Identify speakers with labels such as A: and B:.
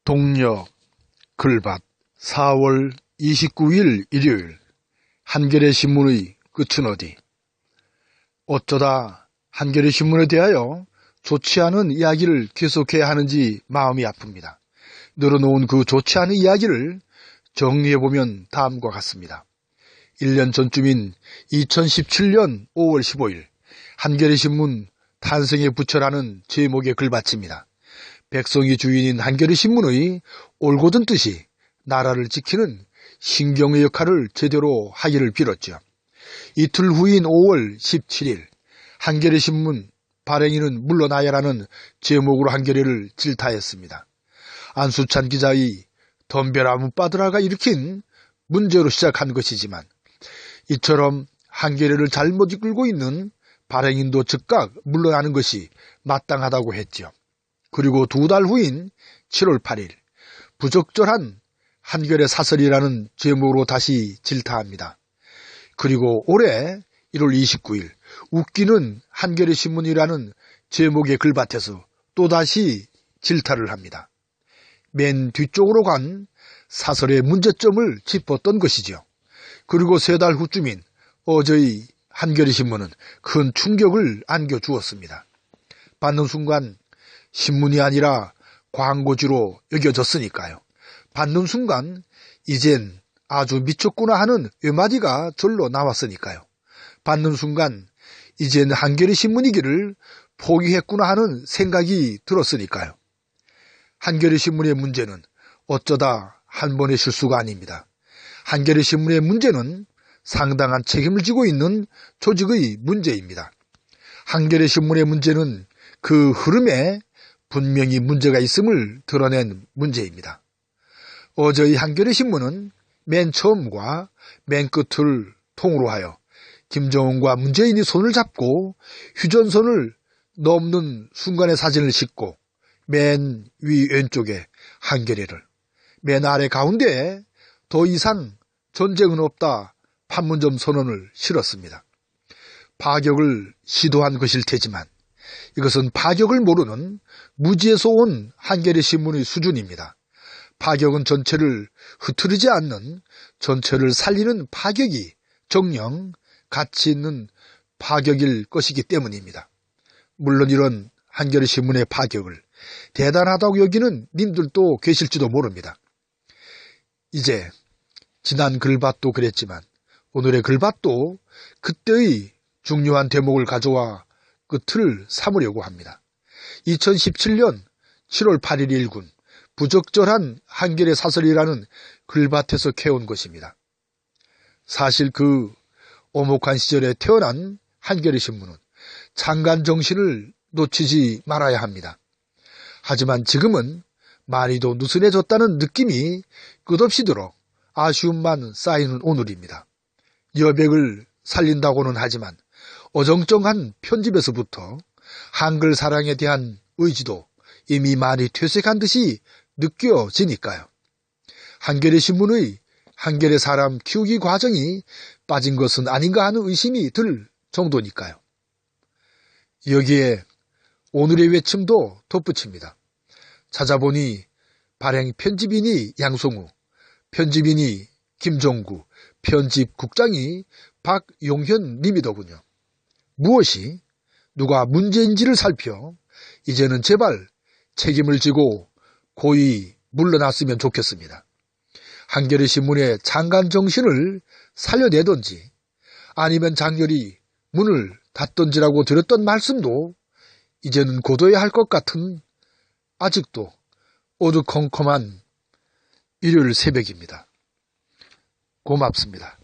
A: 동력 글밭 4월 29일 일요일 한겨레 신문의 끝은 어디. 어쩌다 한겨레 신문에 대하여 좋지 않은 이야기를 계속해야 하는지 마음이 아픕니다. 늘어놓은 그 좋지 않은 이야기를 정리해보면 다음과 같습니다. 1년 전쯤인 2017년 5월 15일 한겨레 신문 탄생의 부처라는 제목의 글밭입니다. 백성이 주인인 한겨레 신문의 올곧은 뜻이 나라를 지키는 신경의 역할을 제대로 하기를 빌었죠. 이틀 후인 5월 17일 한겨레 신문 발행인은 물러나야라는 제목으로 한겨레를 질타했습니다. 안수찬 기자의 덤벼라 문바드라가 일으킨 문제로 시작한 것이지만 이처럼 한겨레를 잘못 이끌고 있는 발행인도 즉각 물러나는 것이 마땅하다고 했죠. 그리고 두 달 후인 7월 8일 부적절한 한겨레 사설이라는 제목으로 다시 질타합니다. 그리고 올해 1월 29일 웃기는 한겨레 신문이라는 제목의 글밭에서 또다시 질타를 합니다. 맨 뒤쪽으로 간 사설의 문제점을 짚었던 것이죠. 그리고 3달 후쯤인 어제의 한겨레 신문은 큰 충격을 안겨주었습니다. 받는 순간 신문이 아니라 광고지로 여겨졌으니까요. 받는 순간 이젠 아주 미쳤구나 하는 외마디가 절로 나왔으니까요. 받는 순간 이젠 한겨레 신문이기를 포기했구나 하는 생각이 들었으니까요. 한겨레 신문의 문제는 어쩌다 한 번의 실수가 아닙니다. 한겨레 신문의 문제는 상당한 책임을 지고 있는 조직의 문제입니다. 한겨레 신문의 문제는 그 흐름에 분명히 문제가 있음을 드러낸 문제입니다. 어제의 한겨레 신문은 맨 처음과 맨 끝을 통으로 하여 김정은과 문재인이 손을 잡고 휴전선을 넘는 순간의 사진을 싣고 맨 위 왼쪽에 한겨레를, 맨 아래 가운데에 더 이상 전쟁은 없다 판문점 선언을 실었습니다. 파격을 시도한 것일 테지만 이것은 파격을 모르는 무지에서 온 한겨레 신문의 수준입니다. 파격은 전체를 흐트리지 않는, 전체를 살리는 파격이 정녕 가치 있는 파격일 것이기 때문입니다. 물론 이런 한겨레 신문의 파격을 대단하다고 여기는 님들도 계실지도 모릅니다. 이제 지난 글밭도 그랬지만 오늘의 글밭도 그때의 중요한 대목을 가져와 끝을 삼으려고 합니다. 2017년 7월 8일 일군 부적절한 한겨레 사설이라는 글밭에서 캐온 것입니다. 사실 그 오목한 시절에 태어난 한겨레 신문은 장관 정신을 놓치지 말아야 합니다. 하지만 지금은 많이 더 느슨해졌다는 느낌이 끝없이 들어 아쉬움만 쌓이는 오늘입니다. 여백을 살린다고는 하지만 어정쩡한 편집에서부터 한글 사랑에 대한 의지도 이미 많이 퇴색한 듯이 느껴지니까요. 한겨레 신문의 한겨레 사람 키우기 과정이 빠진 것은 아닌가 하는 의심이 들 정도니까요. 여기에 오늘의 외침도 덧붙입니다. 찾아보니 발행 편집인이 양송우, 편집인이 김종구, 편집국장이 박용현 님이더군요. 무엇이 누가 문제인지를 살펴 이제는 제발 책임을 지고 고이 물러났으면 좋겠습니다. 한겨레 신문의 장관 정신을 살려내던지 아니면 장렬히 문을 닫던지라고 드렸던 말씀도 이제는 고도해야 할 것 같은 아직도 어두컴컴한 일요일 새벽입니다. 고맙습니다.